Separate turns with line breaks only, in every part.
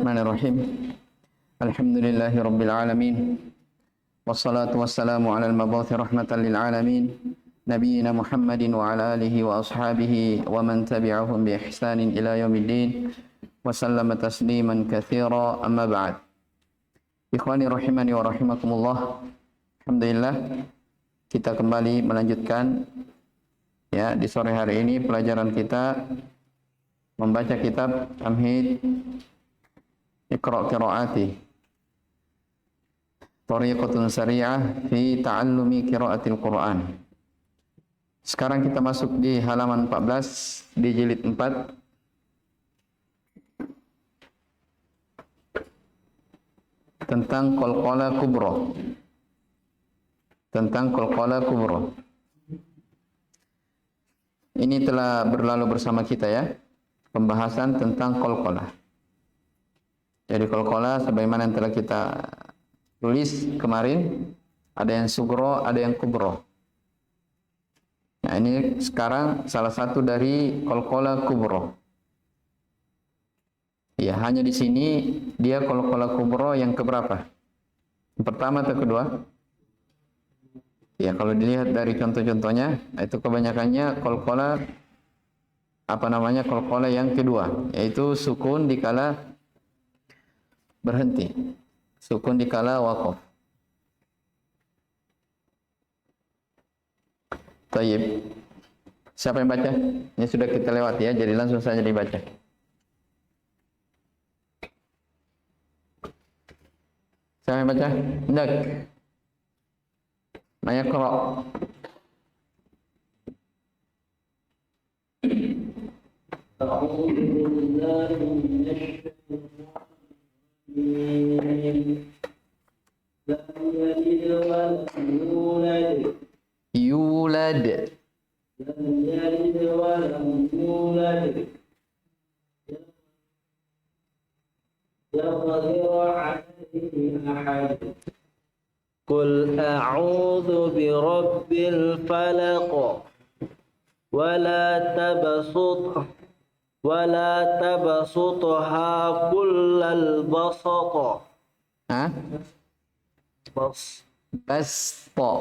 Bismillahirrahmanirrahim. Alhamdulillahi rabbil alamin. Wassalatu wassalamu ala al-mabuthi rahmatan lil alamin. Nabiyyina Muhammadin wa ala alihi wa ashabihi wa man tabi'ahum bi ihsanin ila yaumiddin. Wa sallama tasliman katsira, amma ba'd. Ikhwani rahimani wa rahimakumullah. Alhamdulillah kita kembali melanjutkan ya di sore hari ini pelajaran kita membaca kitab Tamhid Iqra' Qiraati Tariqatun Sari'ah fi Ta'allumi Qiraatil Quran. Sekarang kita masuk di halaman 14 di jilid 4. Tentang Qalqalah Kubra. Tentang Qalqalah Kubra. Ini telah berlalu bersama kita ya. Pembahasan tentang Qalqalah. Jadi Qalqalah sebagaimana yang telah kita tulis kemarin, ada yang sugro, ada yang kubro. Nah, ini sekarang salah satu dari Qalqalah kubro. Ya, hanya di sini dia Qalqalah kubro yang keberapa? Yang pertama atau kedua? Ya, kalau dilihat dari contoh-contohnya, itu kebanyakannya Qalqalah Qalqalah yang kedua, yaitu sukun dikala berhenti, sukun dikala waqaf. Tayyib. Siapa yang baca? Ini sudah kita lewati ya, jadi langsung saja dibaca. Siapa yang baca? Hendak. Maya Qara'. Yulad.
Qul a'udzu birabbil falaq wala tabsutha kullal basat.
Basta.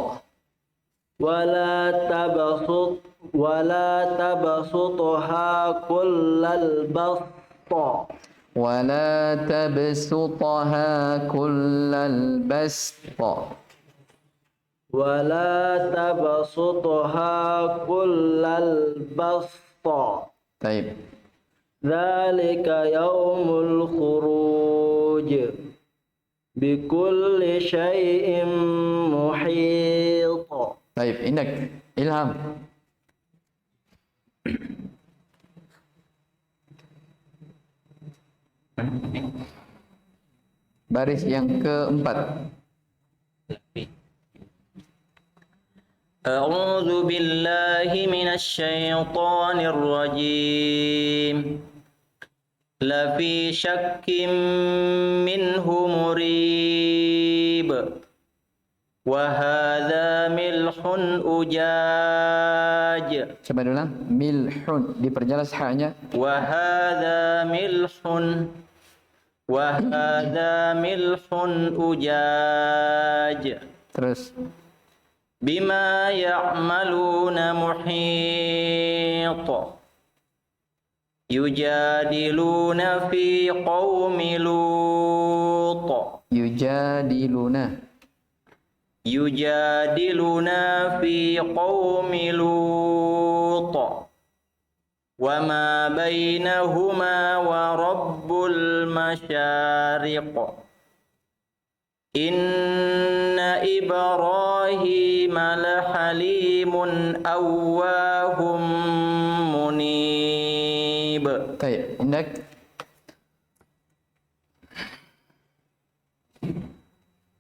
Wala tabsutha kullal basta.
Wala tabsutha kullal basta.
Wala tabsutha kullal basta.
Baik.
Dzalika yaumul khuruj. Bikulli syai'in muhit.
Baik, Indak, Ilham. Baris yang keempat.
A'udzu billahi minasy syaithanir rajim. Lafi syakkim minhu murib. Wa hadza milhun ujaj.
Coba ulang. Milhun, diperjelas haknya.
Wa hadza milhun ujaj.
Terus.
Bima ya'maluna muhit. Yujadiluna fi qaumi Lut. Yujadiluna fi qaumi Lut. Wa ma bainahuma wa rabbul masyariq. Inna Ibrahim lahalimun awwahum munib.
Baik, Indak.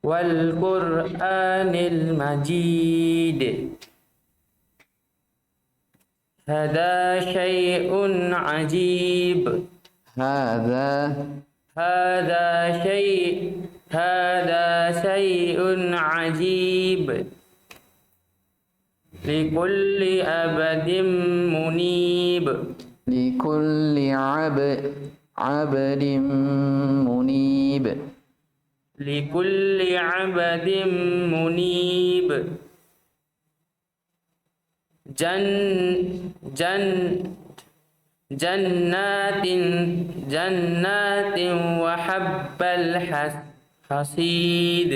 Wal Qur'anil Majid. Hada syai'un ajib.
Hadza
syai'un ajib. Likulli abadin munib.
likulli abdin munib.
لكل عبد منيب جن جن جنات جنات وحب الحصيد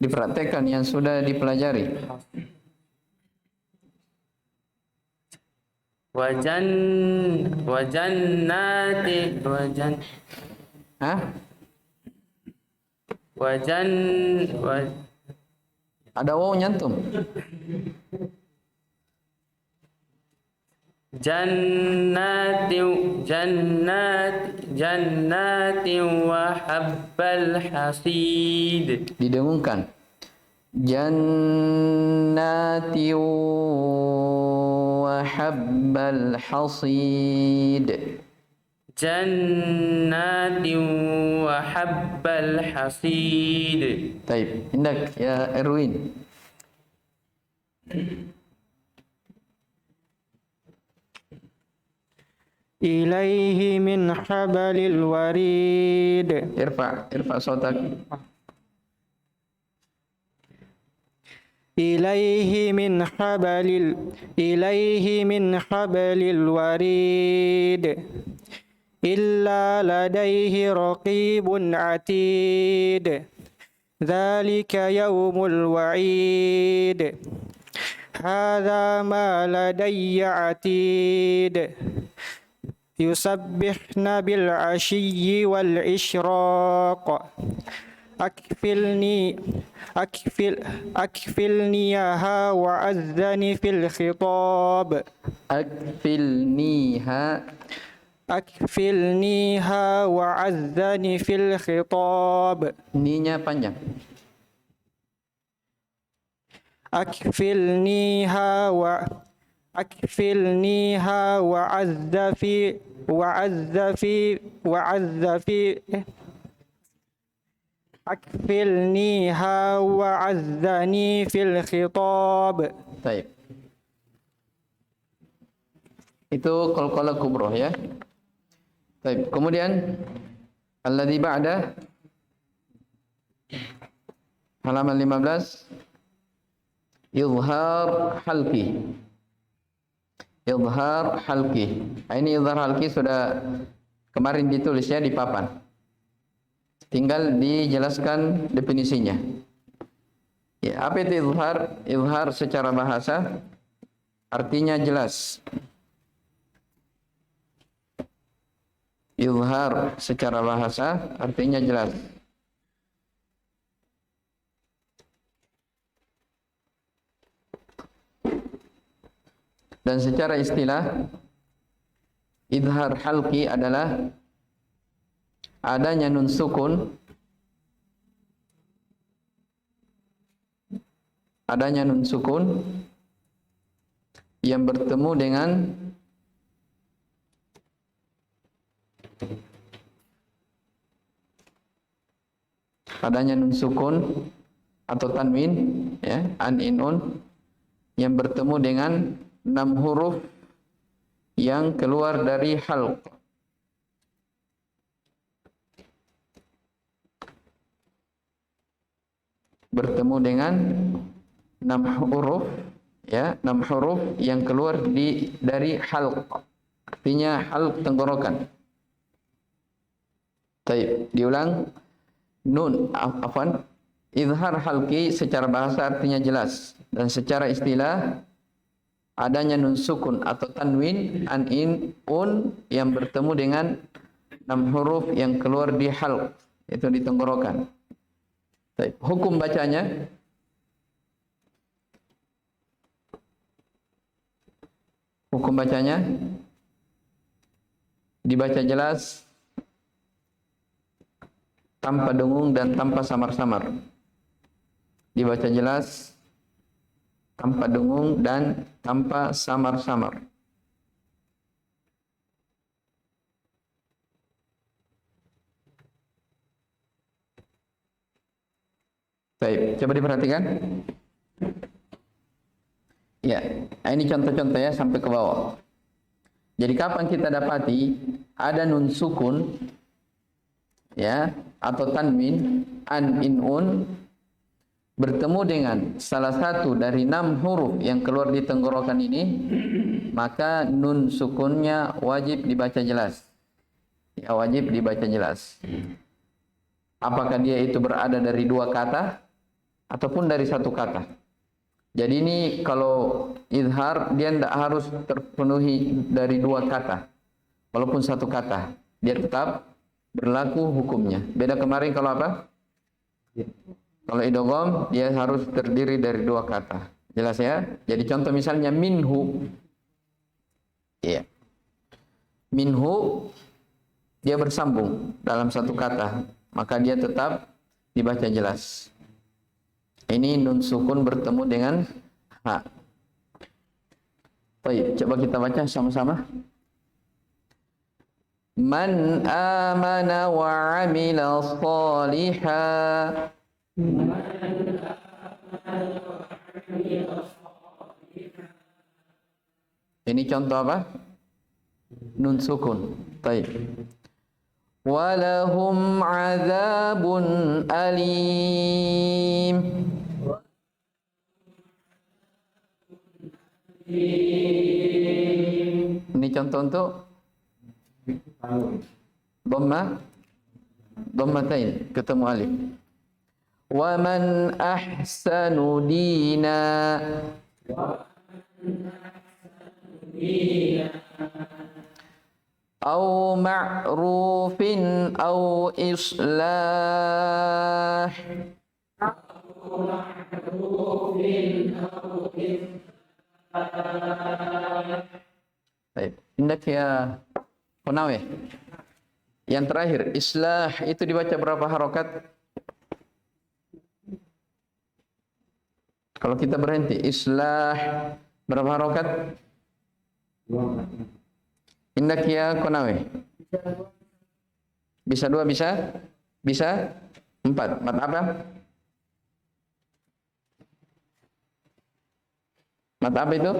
Dipraktekkan yang sudah dipelajari.
وجنات
Hah?
وجن
Ada waw nyantum.
جنات جنات وحب الحصيد
Didengungkan. Jannati wa habbal hasid.
جنات وحب الحصيد.
Taib. Indak ya Erwin.
إليه من حبل الوريد
Irfa sautak.
إليه من حبل الوريد إلا لديه رقيب عتيد ذلك يوم الوعيد هذا ما لدي عتيد يسبحن بالعشي والإشراق أكفلنيها وأذن في الخطاب أكفلنيها وأذن في الخطاب
Ni-nya panjang.
أكفلنيها وعذني في الخطاب.
Taib. Itu qalqalah kubroh ya. Taib. Kemudian alladzi ba'da halaman 15 izhar halqi. Izhar halqi. Nah, ini izhar halqi sudah kemarin ditulisnya di papan. Tinggal dijelaskan definisinya. Ya, apa itu izhar? Izhar secara bahasa artinya jelas. Izhar secara bahasa artinya jelas. Dan secara istilah izhar halqi adalah adanya nun sukun yang bertemu dengan adanya nun sukun atau tanwin ya, an in un yang bertemu dengan 6 huruf yang keluar dari halq. Bertemu dengan 6 huruf ya, 6 huruf yang keluar dari halq. Artinya halq tenggorokan. Baik, diulang. Nun afwan. Izhar halqi secara bahasa artinya jelas, dan secara istilah adanya nun sukun atau tanwin an in un yang bertemu dengan 6 huruf yang keluar di halq, itu di tenggorokan. Baik, hukum bacanya dibaca jelas tanpa dengung dan tanpa samar-samar. Dibaca jelas tanpa dengung dan tanpa samar-samar. Baik, coba diperhatikan. Ya, ini contoh-contohnya sampai ke bawah. Jadi kapan kita dapati ada nun sukun ya atau tanwin, an, in, un, bertemu dengan salah satu dari 6 huruf yang keluar di tenggorokan ini, maka nun sukunnya wajib dibaca jelas. Ya, wajib dibaca jelas. Apakah dia itu berada dari 2 kata ataupun dari 1 kata. Jadi ini kalau izhar dia tidak harus terpenuhi dari 2 kata. Walaupun 1 kata, dia tetap berlaku hukumnya. Beda kemarin kalau apa? Kalau idgham dia harus terdiri dari 2 kata. Jelas ya? Jadi contoh misalnya minhu. Iya. Minhu dia bersambung dalam 1 kata, maka dia tetap dibaca jelas. Ini nun sukun bertemu dengan ha. Baik, coba kita baca sama-sama. Man amana wa amila shalihan. Ini contoh apa? Nun sukun. Baik. Walahum azabun alim. Ini contoh untuk dhammatain ketemu alif. Wa man ahsanu dina. Au ma'rufin au islah. Baik, indak ya Konawe. Yang terakhir, islah itu dibaca berapa harokat? Kalau kita berhenti, islah berapa harokat? Indak ya Konawe. Bisa 2, bisa? Bisa 4. Mat apa? Mat apa itu?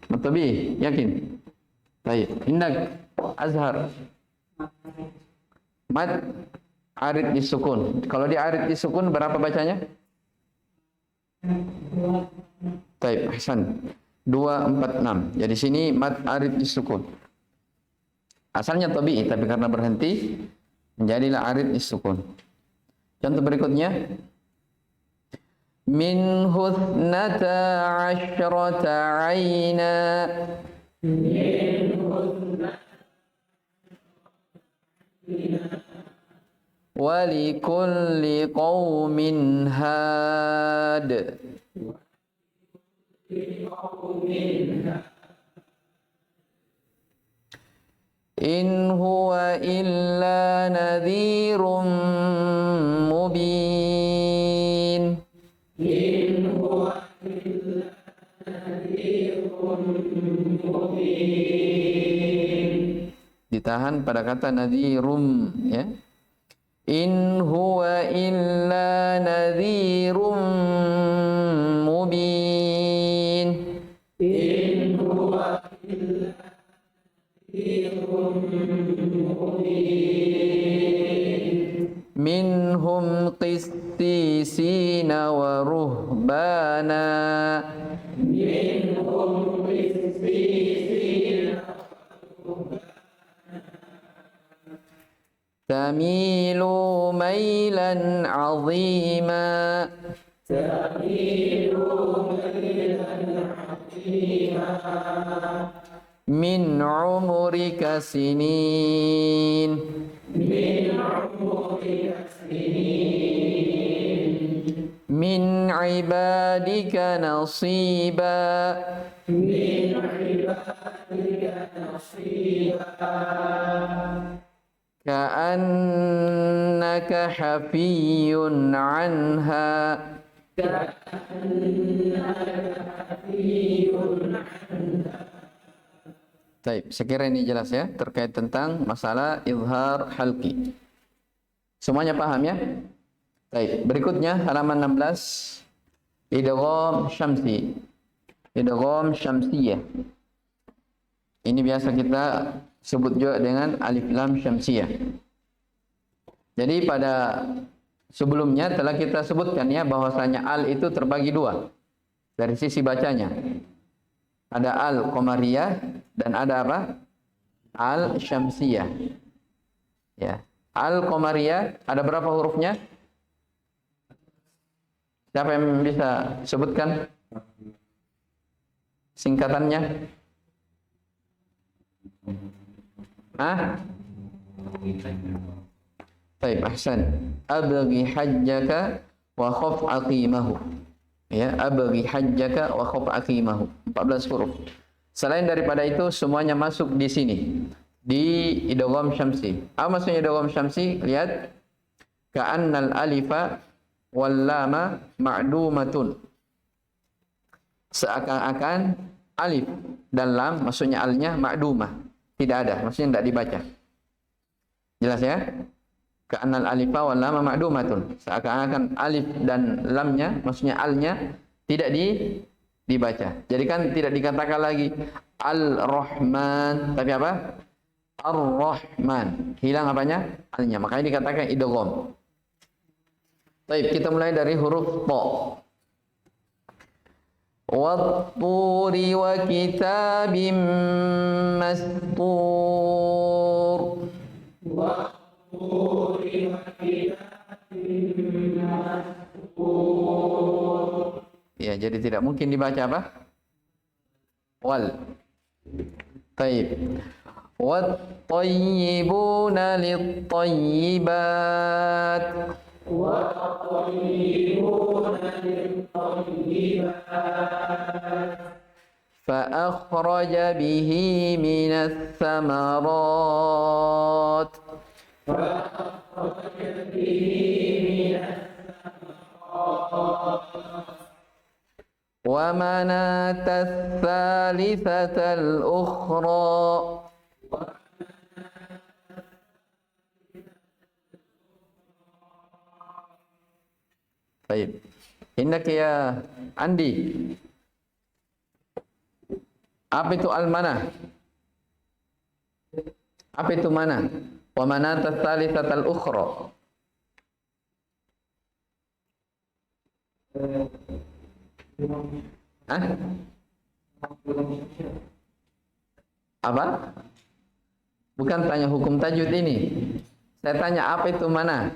Matobi, yakin? Baik, indak azhar. Mat arid disukun. Kalau dia arid disukun berapa bacanya? Baik, Hasan. 2, 4, 6. Jadi sini mat arid disukun. Asalnya tabi'i, tapi karena berhenti menjadilah arid disukun. Contoh berikutnya. Min huthnata asyrata aina. Walikulli qawmin had. In huwa illa nadhirum mubin. Ditahan pada kata nadhirum, ya. In huwa illa nadhirum mubin. In huwa illa nadhirum mubin. Minhum qissisina wa ruhbana. Minhum qissisina wa ruhbana. Tamilu mailan azima. Tamilu mailan azima. Min umrika sinin. Min umrika sinin. Min ibadika nasiba. Min ibadika nasiba. Ka'annaka hafiyun anha. Baik, saya kira ini jelas ya terkait tentang masalah izhar halqi. Semuanya paham ya? Baik, berikutnya halaman 16. Idgham syamsi. Idgham syamsiyah. Ini biasa kita sebut juga dengan alif lam syamsiyah. Jadi pada sebelumnya telah kita sebutkan ya bahwasanya al itu terbagi dua dari sisi bacanya. Ada al qamariyah dan ada apa? Al syamsiyah. Ya. Al qamariyah ada berapa hurufnya? Siapa yang bisa sebutkan singkatannya? Baik, ahsan. Abghi hajjaka wa khaf aqimahu. Ya, abghi hajjaka wa khaf aqimahu. 14 huruf. Selain daripada itu semuanya masuk di sini. Di idgham syamsi. Apa maksudnya idgham syamsi? Lihat. Ka'annal alifa wal lama ma'dumatun. Seakan-akan alif dan lam maksudnya alnya ma'dumah. Tidak ada, maksudnya tidak dibaca. Jelas ya? Ka'annal alifa wal lama ma'dumatun. Seakan-akan alif dan lamnya, maksudnya alnya tidak dibaca. Jadi kan tidak dikatakan lagi Al-Rahman, tapi apa? Ar-Rahman. Hilang apanya? Alnya. Makanya dikatakan idgham. Baik, kita mulai dari huruf ta. Wat-turi wa kitabim mastur. Wat-turi wa kitabim mastur. Ya, jadi tidak mungkin dibaca apa? Wal. Baik. Wat-tayyibuna lit-tayyibat. فأخرج به من الثمرات ومناة الثالثة الأخرى. Baik. Indak ya Andi. Apa itu al-mana? Apa itu mana? Wa manat ats-tsalitsata al-ukhra. Apa? Bukan tanya hukum tajwid ini. Saya tanya apa itu mana?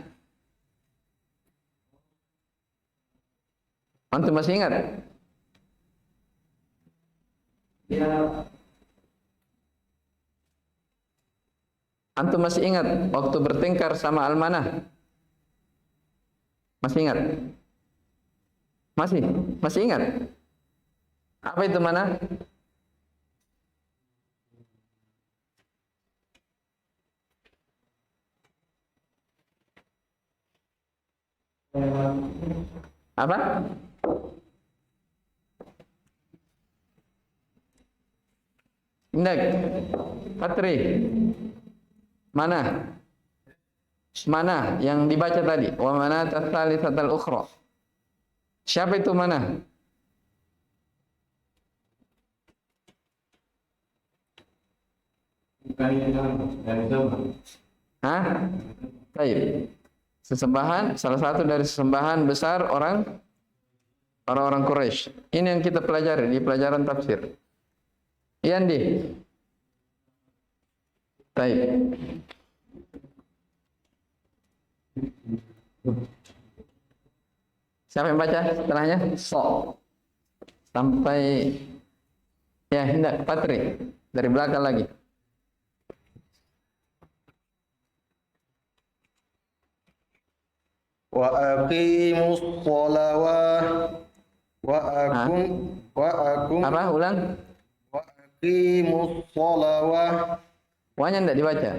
Antum masih ingat? Ya. Antum masih ingat waktu bertengkar sama Al-Manah? Masih ingat? Masih ingat? Apa itu mana? Apa? Indak, Patri, mana? Mana yang dibaca tadi? Wa mana ats-tsalitsata al-ukhra. Siapa itu mana? Hah? Baik. Sesembahan, salah satu dari sesembahan besar orang-orang Quraisy. Ini yang kita pelajari di pelajaran tafsir. Iya, Andi. Baik. Siapa yang baca setelahnya? So. Sampai ya, hendak Patri dari belakang lagi.
Wa aqimus sholawah wa akum
Apa? Ulang.
wa aqimus sholawah
Wanya enggak dibaca.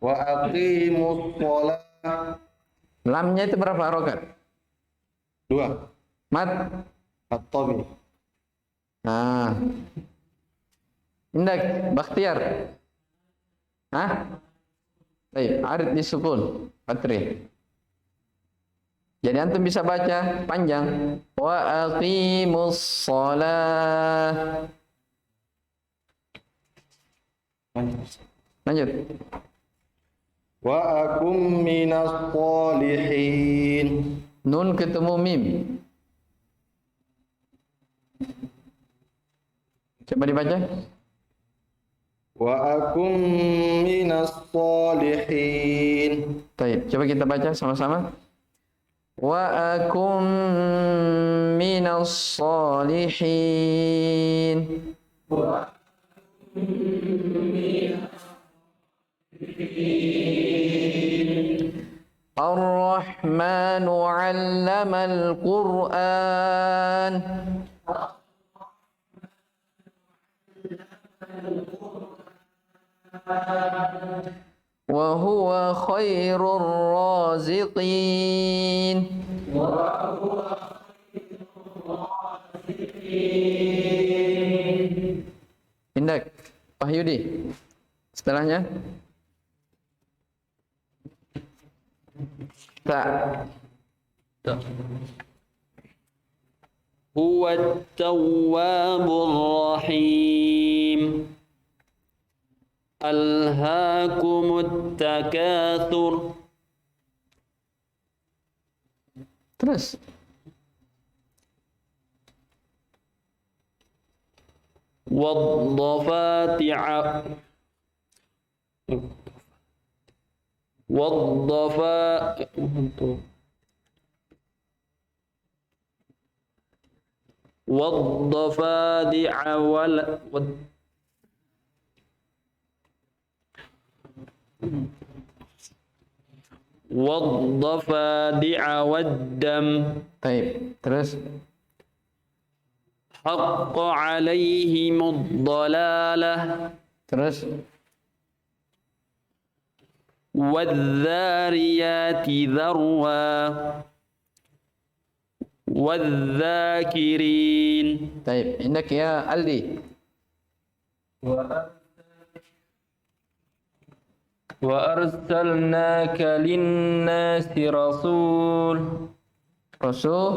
wa aqimus sholah.
Lamnya itu berapa harokat?
2
Mat.
at-tabi.
Nah. Indak, Bakhtiar. Baik, arid disukun. Patri. Jadi antum bisa baca panjang. Wa aqimus shalah. Lanjut.
Wa akum minas sholihin.
Nun ketemu mim. Coba dibaca.
Wa akum minas sholihin.
Baik, coba kita baca sama-sama. Wa akum minas sholihin. Ar-Rahmanu 'allamal Qur'an. Wa huwa khairur raziqin. Indak, Wahyudi. Setelahnya Ta.
هو التواب الرحيم ألهاكم التكاثر
Terus
والضفادع والضفادع والضفادع والدم
Baik, terus
حق عليهم الضلالة
terus
والذاريات ذروا والذاكرين
Baik, indak ya Aldi.
وأرسلناك للناس رسول
Rasul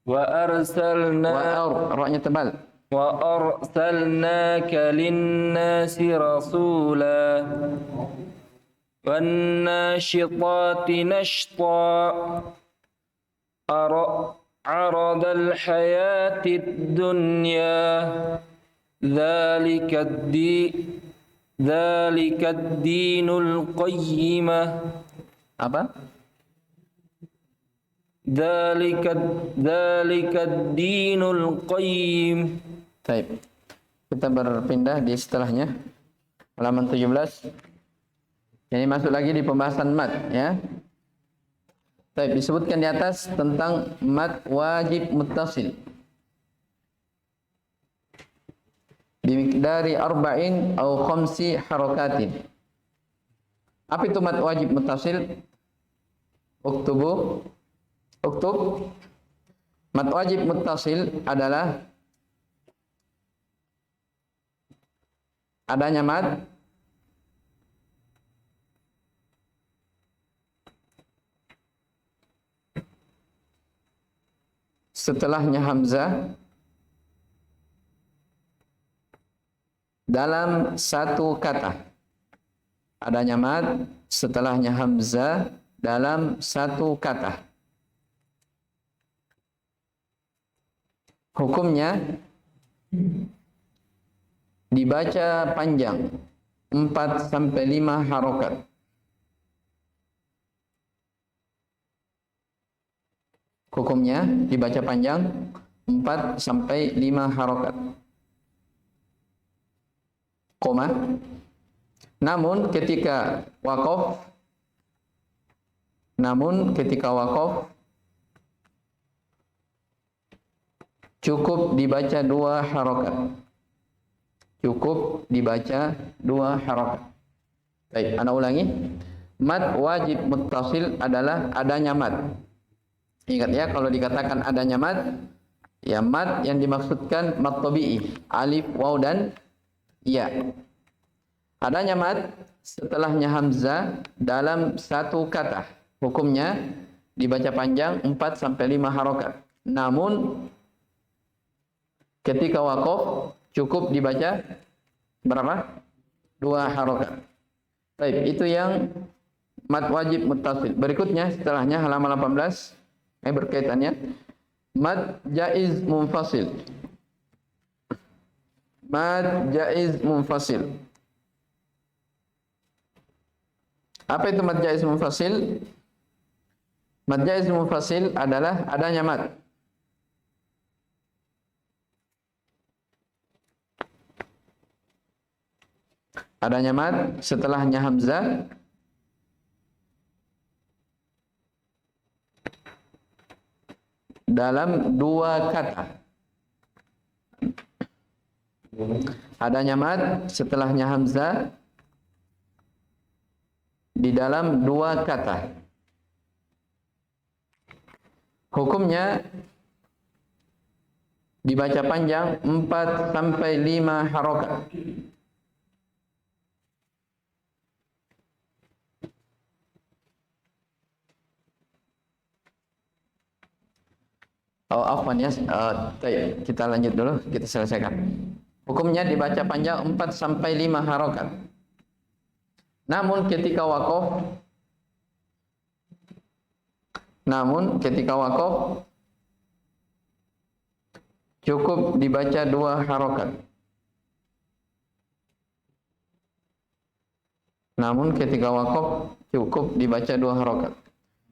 وأرسلنا
ra-nya tebal.
وأرسلناك للناس رسولا والناشطات نشطا عرض الحياة الدنيا ذلك الدين القيمة
Apa?
ذلك الدين القيم.
Baik. Kita berpindah di setelahnya. Halaman 17. Ini masuk lagi di pembahasan mat ya. Baik, disebutkan di atas tentang mat wajib muttasil. Bimiqdari arba'in au khamsi harakatin. Apa itu mat wajib muttasil? Uktub. Mat wajib muttasil adalah adanya mat setelahnya hamzah dalam satu kata. Adanya mat setelahnya hamzah dalam satu kata. Hukumnya dibaca panjang 4 sampai 5 harokat. Hukumnya dibaca panjang 4 sampai 5 harokat. Koma. Namun ketika waqaf cukup dibaca 2 harokat. Cukup dibaca 2 harokat. Baik, ana ulangi. Mat wajib muttasil adalah adanya mat. Ingat ya, kalau dikatakan adanya mat, ya mat yang dimaksudkan mat tabi'i, alif, waw dan ya. Adanya mat setelahnya hamzah dalam satu kata. Hukumnya dibaca panjang 4 sampai 5 harokat. Namun ketika waqaf cukup dibaca berapa? 2 harokat. Baik, itu yang mad wajib muttasil. Berikutnya setelahnya halaman 18 berkaitannya mad jaiz munfasil. Mad jaiz munfasil. Apa itu mad jaiz munfasil? Mad jaiz munfasil adalah adanya mad setelahnya hamzah dalam 2 kata. Adanya mad setelahnya hamzah di dalam 2 kata. Hukumnya dibaca panjang 4 sampai 5 harokat. Oh, afwan ya. Kita lanjut dulu, kita selesaikan. Hukumnya dibaca panjang 4 sampai 5 harokat. Namun ketika wakof cukup dibaca 2 harokat. Namun ketika wakof cukup dibaca 2 harokat.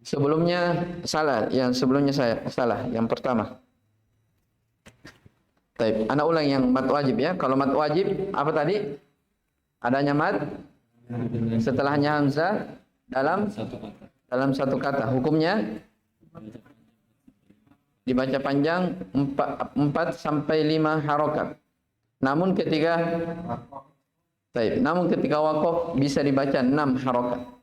Sebelumnya salah, yang sebelumnya saya salah, yang pertama. Baik, ana ulang yang mad wajib ya. Kalau mad wajib apa tadi? Adanya mad setelahnya hamzah dalam 1 kata. Hukumnya dibaca panjang 4 sampai 5 harokat. Namun ketika wakof bisa dibaca 6 harokat.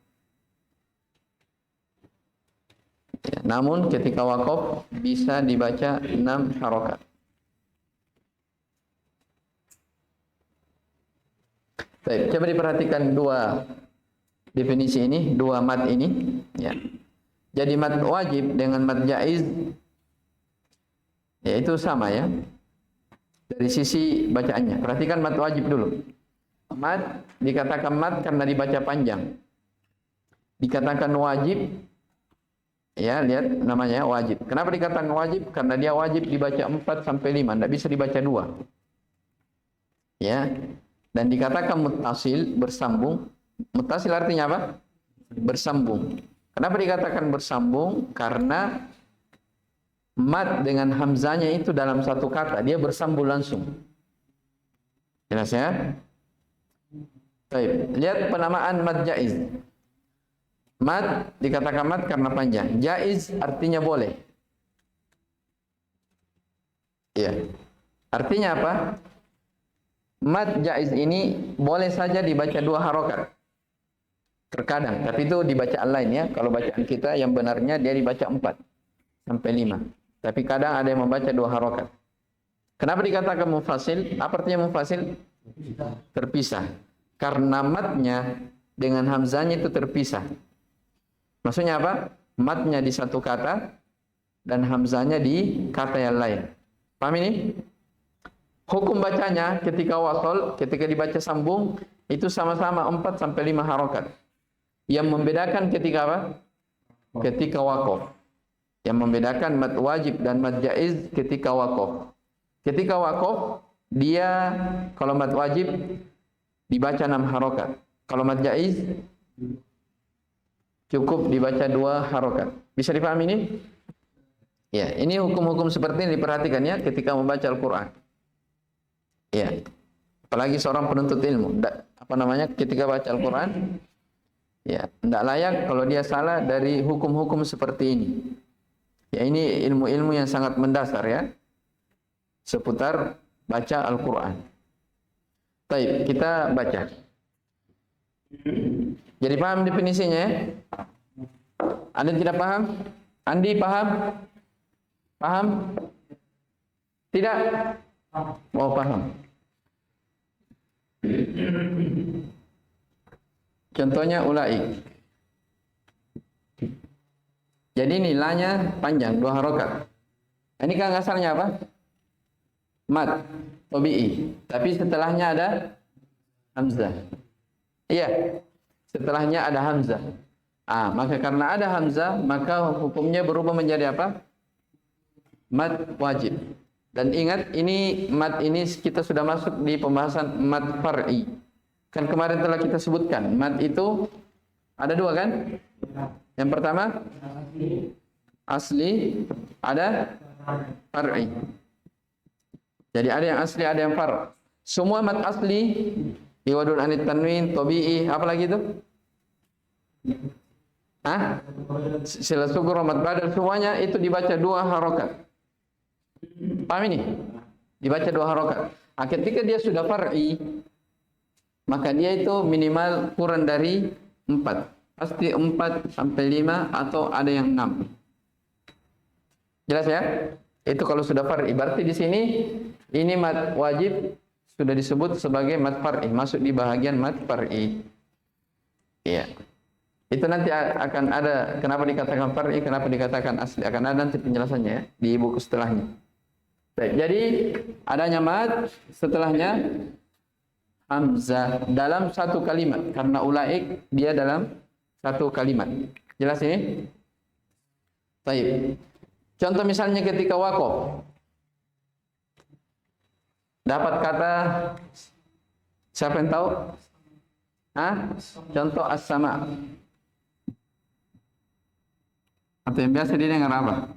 Ya, namun ketika wakof bisa dibaca 6 harokat. Baik, coba diperhatikan 2 definisi ini, 2 mad ini. Ya. Jadi mad wajib dengan mad jaiz, ya itu sama ya. Dari sisi bacaannya. Perhatikan mad wajib dulu. Mad dikatakan mad karena dibaca panjang. Dikatakan wajib. Ya, lihat namanya wajib. Kenapa dikatakan wajib? Karena dia wajib dibaca 4 sampai 5, tidak bisa dibaca 2. Ya. Dan dikatakan muttasil, bersambung. Muttasil artinya apa? Bersambung. Kenapa dikatakan bersambung? Karena mad dengan hamzanya itu dalam 1 kata, dia bersambung langsung. Jelas ya? Baik, lihat penamaan mad jaiz. Mad dikatakan mad karena panjang. Jaiz artinya boleh. Ya. Artinya apa? Mad jaiz ini boleh saja dibaca 2 harokat. Terkadang, tapi itu dibaca lain ya. Kalau bacaan kita yang benarnya dia dibaca 4 sampai 5. Tapi kadang ada yang membaca 2 harokat. Kenapa dikatakan mufasil? Apa artinya mufasil? Terpisah. Karena madnya dengan hamzanya itu terpisah. Maksudnya apa? Madnya di 1 kata dan hamzanya di kata yang lain. Paham ini? Hukum bacanya ketika wasol, ketika dibaca sambung, itu sama-sama 4 sampai 5 harokat. Yang membedakan ketika apa? Ketika wakof. Yang membedakan mad wajib dan mad jaiz ketika wakof. Ketika wakof, dia kalau mad wajib dibaca 6 harokat. Kalau mad jaiz cukup dibaca 2 harokat. Bisa dipahami ini? Ya, ini hukum-hukum seperti ini diperhatikan ya ketika membaca Al-Quran. Ya, apalagi seorang penuntut ilmu. Ketika baca Al-Quran, ya, tidak layak kalau dia salah dari hukum-hukum seperti ini. Ya, ini ilmu-ilmu yang sangat mendasar ya, seputar baca Al-Quran. Baik, kita baca. Jadi paham definisinya ya? Anda tidak paham? Andi paham? Paham? Tidak? Oh, paham. Contohnya ulaik. Jadi nilainya panjang, 2 harokat. Ini kan asalnya apa? Mad, tabi'i. Tapi setelahnya ada hamzah. Iya. Setelahnya ada hamzah. Maka karena ada hamzah, maka hukumnya berubah menjadi apa? Mad wajib. Dan ingat, ini mad ini kita sudah masuk di pembahasan mad far'i. Kan kemarin telah kita sebutkan, mad itu ada dua kan? Yang pertama asli, ada far'i. Jadi ada yang asli, ada yang far'. Semua mad asli, iwadun anit tanwin, tabi'i, apa lagi itu? Sila sugur, mad badal, semuanya itu dibaca 2 harokat. Paham ini? Dibaca 2 harokat. Ketika dia sudah far'i, maka dia itu minimal kurang dari 4. Pasti 4 sampai 5 atau ada yang 6. Jelas ya? Itu kalau sudah far'i. Berarti di sini ini mad wajib sudah disebut sebagai mad far'i, masuk di bahagian mad far'i. Iya. Itu nanti akan ada kenapa dikatakan far'i, kenapa dikatakan asli. Akan ada nanti penjelasannya ya, di buku setelahnya. Baik, jadi adanya mad, setelahnya hamzah dalam satu kalimat. Karena ulaik dia dalam satu kalimat. Jelas ini? Baik. Contoh misalnya ketika waqaf. Dapat kata, siapa yang tahu? Contoh as-sama. Atau yang biasa didengar apa?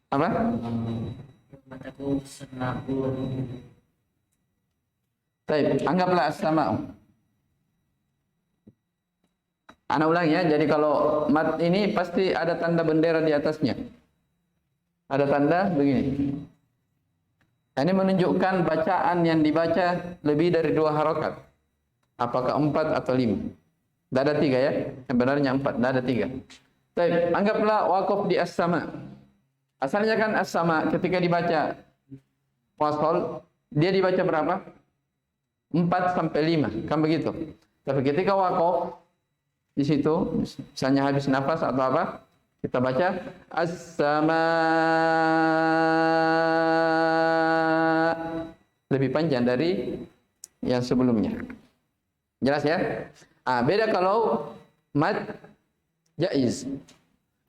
Apa?
Mataku senapun.
Baik, anggaplah as-sama. Ana ulang ya, jadi kalau mat ini pasti ada tanda bendera di atasnya. Ada tanda begini. Ini menunjukkan bacaan yang dibaca lebih dari 2 harokat. Apakah 4 atau 5? Tidak ada 3 ya, sebenarnya 4, tidak ada 3. Baik, anggaplah waqaf di as-sama. Asalnya kan as-sama ketika dibaca wasol, dia dibaca berapa? 4 sampai 5, kan begitu. Tapi ketika waqaf di situ, misalnya habis nafas atau apa, kita baca as-sama, lebih panjang dari yang sebelumnya. Jelas ya? Beda kalau mad jaiz.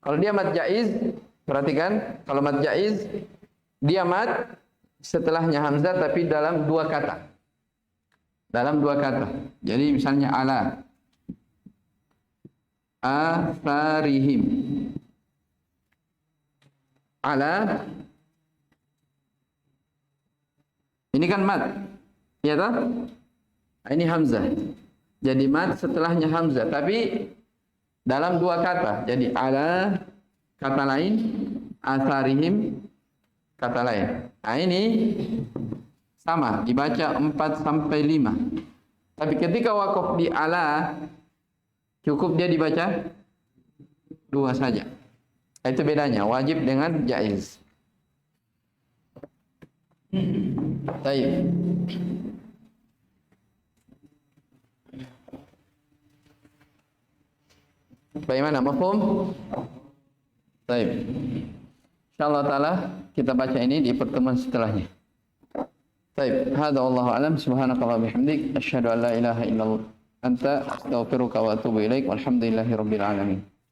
Kalau dia mad jaiz, perhatikan, kalau mad jaiz dia mad setelahnya hamzah tapi dalam 2 kata. Dalam 2 kata. Jadi misalnya ala atharihim. Ala, ini kan mad, ya toh? Ini hamzah. Jadi mad setelahnya hamzah, tapi dalam 2 kata. Jadi ala kata lain, atharihim kata lain. Ini sama, dibaca 4 sampai 5. Tapi ketika waqaf di ala, cukup dia dibaca 2 saja. Itu bedanya, wajib dengan jaiz. Baik. Bagaimana, mafhum? Baik. Insyaallah taala kita baca ini di pertemuan setelahnya. Baik, hadza wallahu alam, subhanakallah bihamdik, asyhadu an la ilaha illallah anta astaghfiruka wa atubu ilaik, walhamdulillahirabbil alamin.